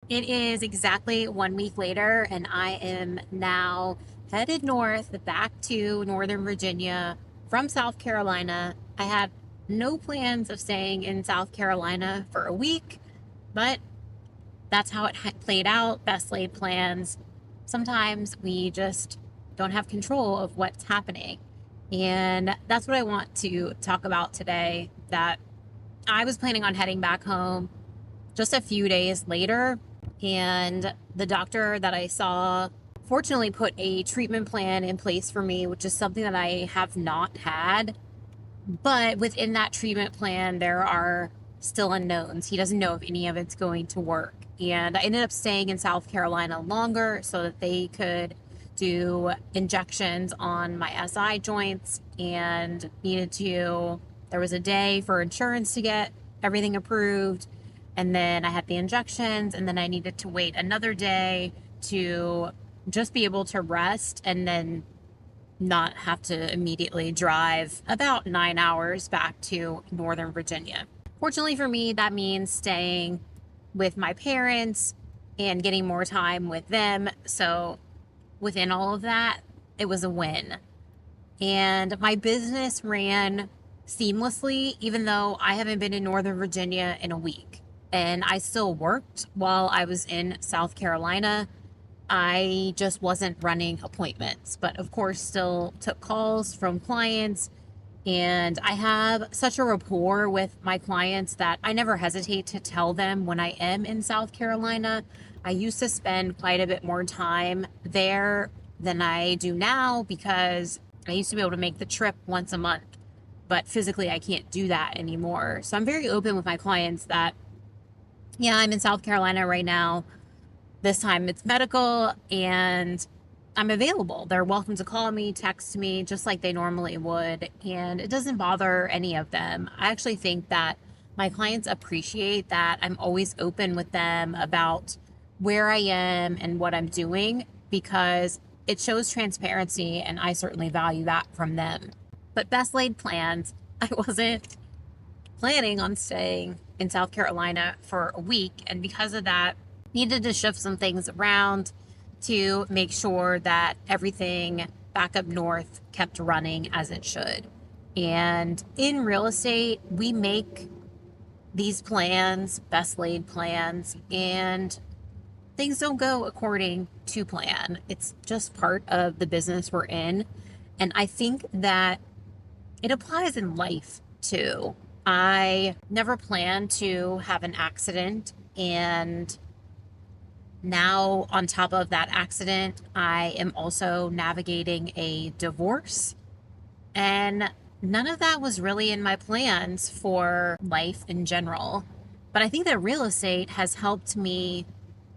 It is exactly 1 week later, and I am now headed north back to Northern Virginia from South Carolina. I had no plans of staying in South Carolina for a week, but that's how it played out. Best laid plans. Sometimes we just don't have control of what's happening. And that's what I want to talk about today. That I was planning on heading back home just a few days later. And the doctor that I saw fortunately put a treatment plan in place for me, which is something that I have not had. But within that treatment plan, there are still unknowns. He doesn't know if any of it's going to work. And I ended up staying in South Carolina longer so that they could do injections on my SI joints and there was a day for insurance to get everything approved. And then I had the injections, and then I needed to wait another day to just be able to rest and then not have to immediately drive about 9 hours back to Northern Virginia. Fortunately for me, that means staying with my parents and getting more time with them. So within all of that, it was a win. And my business ran seamlessly, even though I haven't been in Northern Virginia in a week. And I still worked while I was in South Carolina. I just wasn't running appointments, but of course, still took calls from clients. And I have such a rapport with my clients that I never hesitate to tell them when I am in South Carolina. I used to spend quite a bit more time there than I do now because I used to be able to make the trip once a month, but physically I can't do that anymore. So I'm very open with my clients that, yeah, I'm in South Carolina right now. This time it's medical and I'm available. They're welcome to call me, text me, just like they normally would. And it doesn't bother any of them. I actually think that my clients appreciate that I'm always open with them about where I am and what I'm doing because it shows transparency, and I certainly value that from them. But best laid plans, I wasn't planning on staying in South Carolina for a week. And because of that, needed to shift some things around to make sure that everything back up north kept running as it should. And in real estate, we make these plans, best laid plans, and things don't go according to plan. It's just part of the business we're in. And I think that it applies in life too. I never planned to have an accident, and now, on top of that accident, I am also navigating a divorce. And none of that was really in my plans for life in general. But I think that real estate has helped me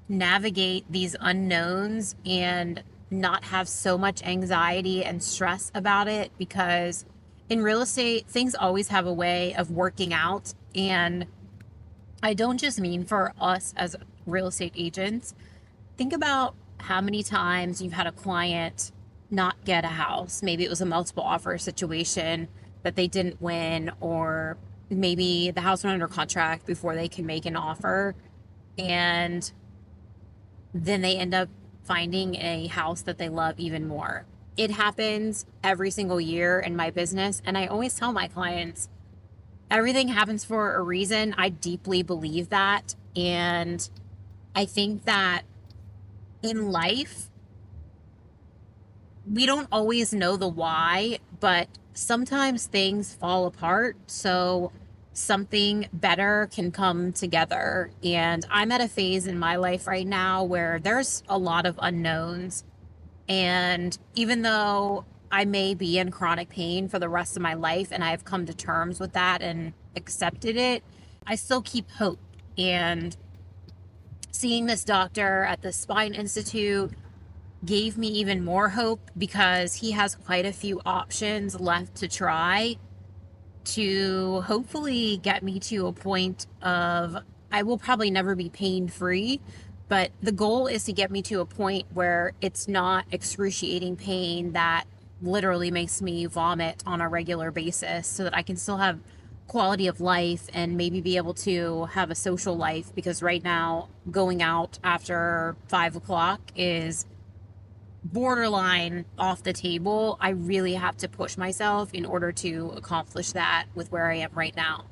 navigate these unknowns and not have so much anxiety and stress about it because in real estate, things always have a way of working out. And I don't just mean for us as real estate agents. Think about how many times you've had a client not get a house. Maybe it was a multiple offer situation that they didn't win, or maybe the house went under contract before they can make an offer. And then they end up finding a house that they love even more. It happens every single year in my business. And I always tell my clients, everything happens for a reason. I deeply believe that. And I think that in life, we don't always know the why, but sometimes things fall apart. So something better can come together. And I'm at a phase in my life right now where there's a lot of unknowns. And even though I may be in chronic pain for the rest of my life, and I've come to terms with that and accepted it, I still keep hope. And seeing this doctor at the Spine Institute gave me even more hope because he has quite a few options left to try to hopefully get me to a point of I will probably never be pain free, but the goal is to get me to a point where it's not excruciating pain that literally makes me vomit on a regular basis so that I can still have quality of life and maybe be able to have a social life, because right now going out after 5 o'clock is borderline off the table. I really have to push myself in order to accomplish that with where I am right now.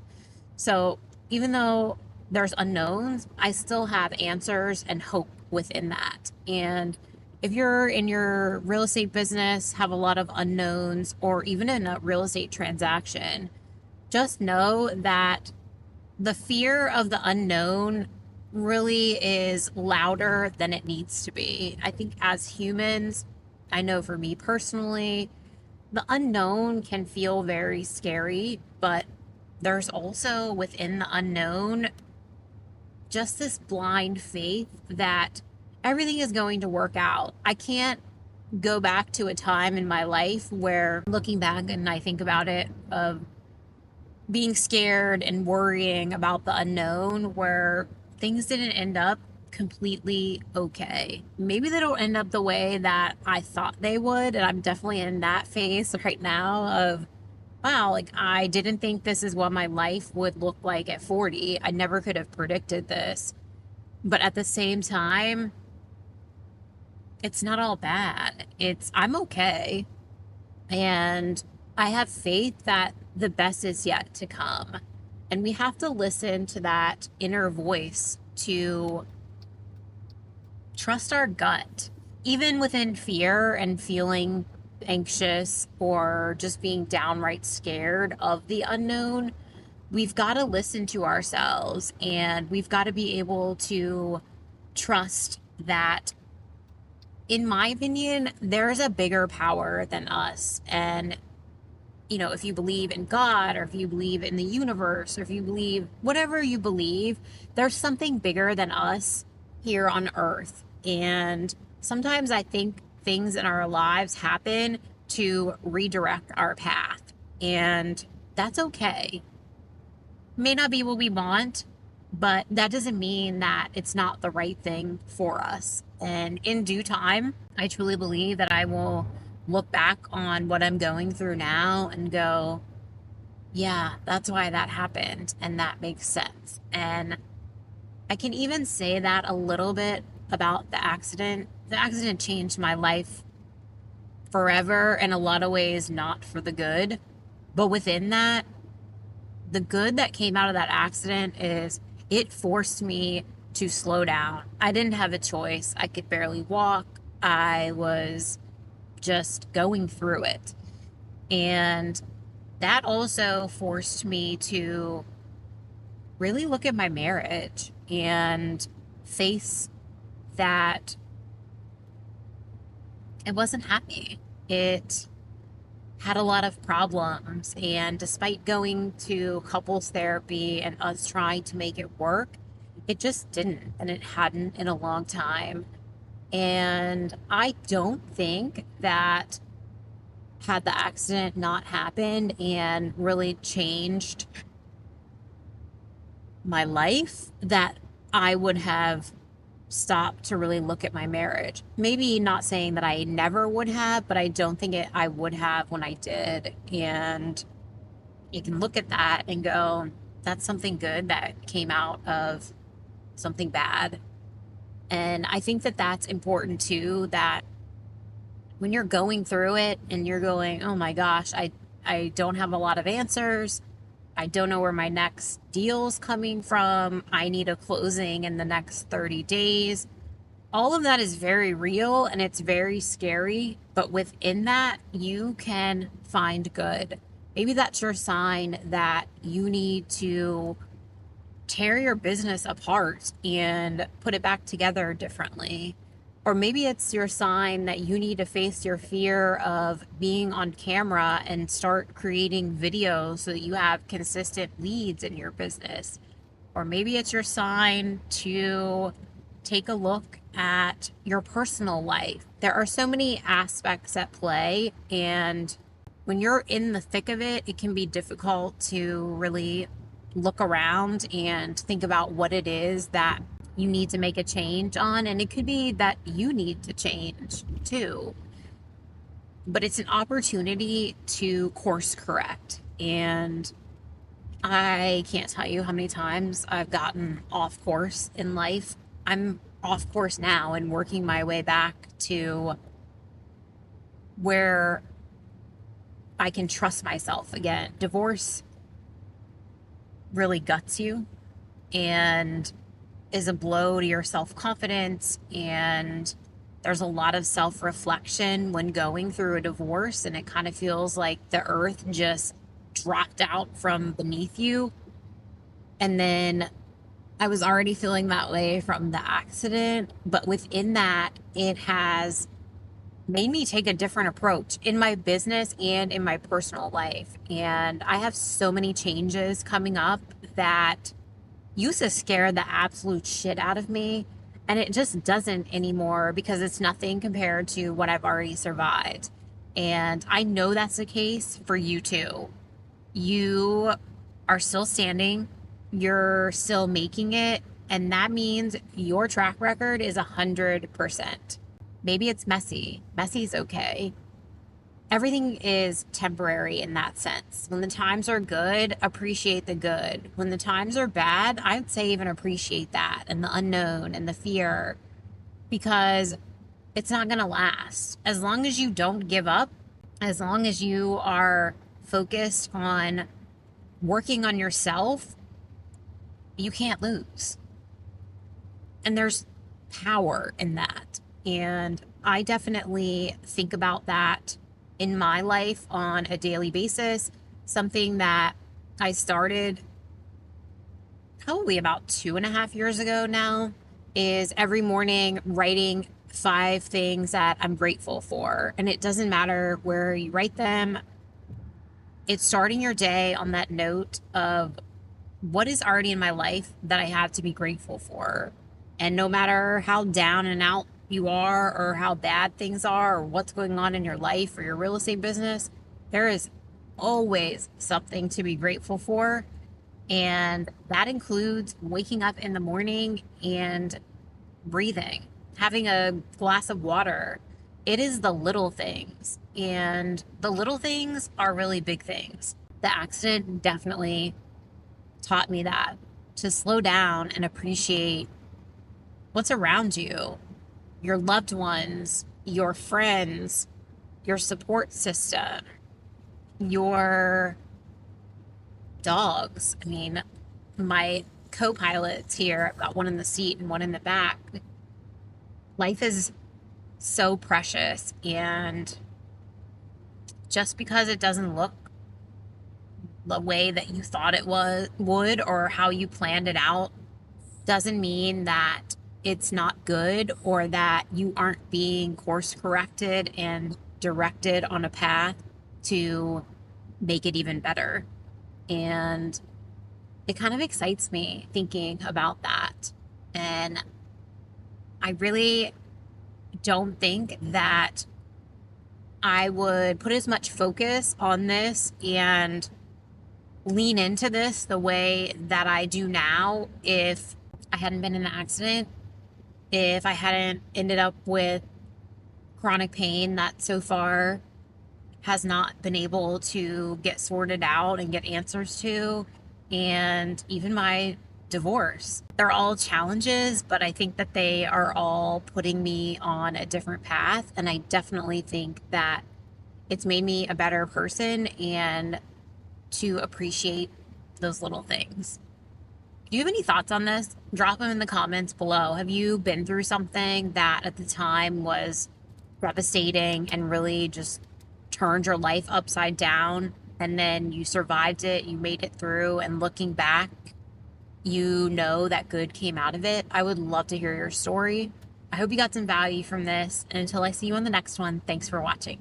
So even though there's unknowns, I still have answers and hope within that. And if you're in your real estate business, have a lot of unknowns, or even in a real estate transaction, just know that the fear of the unknown really is louder than it needs to be. I think as humans, I know for me personally, the unknown can feel very scary, but there's also within the unknown just this blind faith that everything is going to work out. I can't go back to a time in my life where, looking back and I think about it, of being scared and worrying about the unknown, where things didn't end up completely okay. Maybe they don't end up the way that I thought they would, and I'm definitely in that phase right now of, wow, like I didn't think this is what my life would look like at 40. I never could have predicted this. But at the same time, it's not all bad. I'm okay. And I have faith that the best is yet to come. And we have to listen to that inner voice to trust our gut, even within fear and feeling anxious or just being downright scared of the unknown. We've got to listen to ourselves, and we've got to be able to trust that, in my opinion, there's a bigger power than us. And if you believe in God, or if you believe in the universe, or if you believe whatever you believe, there's something bigger than us here on earth. And sometimes I think things in our lives happen to redirect our path. And that's okay. May not be what we want, but that doesn't mean that it's not the right thing for us. And in due time, I truly believe that I will look back on what I'm going through now and go, yeah, that's why that happened. And that makes sense. And I can even say that a little bit about the accident. The accident changed my life forever, in a lot of ways, not for the good. But within that, the good that came out of that accident is it forced me to slow down. I didn't have a choice. I could barely walk. I was just going through it. And that also forced me to really look at my marriage and face that it wasn't happy. It had a lot of problems, and despite going to couples therapy and us trying to make it work, it just didn't, and it hadn't in a long time. And I don't think that, had the accident not happened and really changed my life, that I would have stopped to really look at my marriage. Maybe not saying that I never would have, but I don't think I would have when I did. And you can look at that and go, that's something good that came out of something bad. And I think that that's important too, that when you're going through it and you're going, oh my gosh, I don't have a lot of answers. I don't know where my next deal's coming from. I need a closing in the next 30 days. All of that is very real and it's very scary. But within that, you can find good. Maybe that's your sign that you need to tear your business apart and put it back together differently. Or maybe it's your sign that you need to face your fear of being on camera and start creating videos so that you have consistent leads in your business. Or maybe it's your sign to take a look at your personal life. There are so many aspects at play, and when you're in the thick of it, it can be difficult to really look around and think about what it is that you need to make a change on. And it could be that you need to change too. But it's an opportunity to course correct. And I can't tell you how many times I've gotten off course in life. I'm off course now and working my way back to where I can trust myself again. Divorce really guts you and is a blow to your self confidence. And there's a lot of self reflection when going through a divorce, and it kind of feels like the earth just dropped out from beneath you. And then I was already feeling that way from the accident, but within that, it has made me take a different approach in my business and in my personal life. And I have so many changes coming up that used to scare the absolute shit out of me. And it just doesn't anymore because it's nothing compared to what I've already survived. And I know that's the case for you too. You are still standing, you're still making it, and that means your track record is 100%. Maybe it's messy. Messy's okay. Everything is temporary in that sense. When the times are good, appreciate the good. When the times are bad, I'd say even appreciate that and the unknown and the fear, because it's not going to last. As long as you don't give up, as long as you are focused on working on yourself, you can't lose. And there's power in that. And I definitely think about that in my life on a daily basis. Something that I started probably about 2.5 years ago now is every morning writing 5 things that I'm grateful for. And it doesn't matter where you write them, it's starting your day on that note of what is already in my life that I have to be grateful for. And no matter how down and out you are, or how bad things are, or what's going on in your life or your real estate business, there is always something to be grateful for. And that includes waking up in the morning and breathing, having a glass of water. It is the little things. And the little things are really big things. The accident definitely taught me that, to slow down and appreciate what's around you, your loved ones, your friends, your support system, your dogs. I mean, my co-pilots here, I've got one in the seat and one in the back. Life is so precious, and just because it doesn't look the way that you thought it would, or how you planned it out, doesn't mean that it's not good or that you aren't being course corrected and directed on a path to make it even better. And it kind of excites me thinking about that. And I really don't think that I would put as much focus on this and lean into this the way that I do now if I hadn't been in an accident, if I hadn't ended up with chronic pain that so far has not been able to get sorted out and get answers to, and even my divorce. They're all challenges, but I think that they are all putting me on a different path. And I definitely think that it's made me a better person and to appreciate those little things. Do you have any thoughts on this? Drop them in the comments below. Have you been through something that at the time was devastating and really just turned your life upside down, and then you survived it, you made it through, and looking back, you know that good came out of it? I would love to hear your story. I hope you got some value from this, and until I see you on the next one, thanks for watching.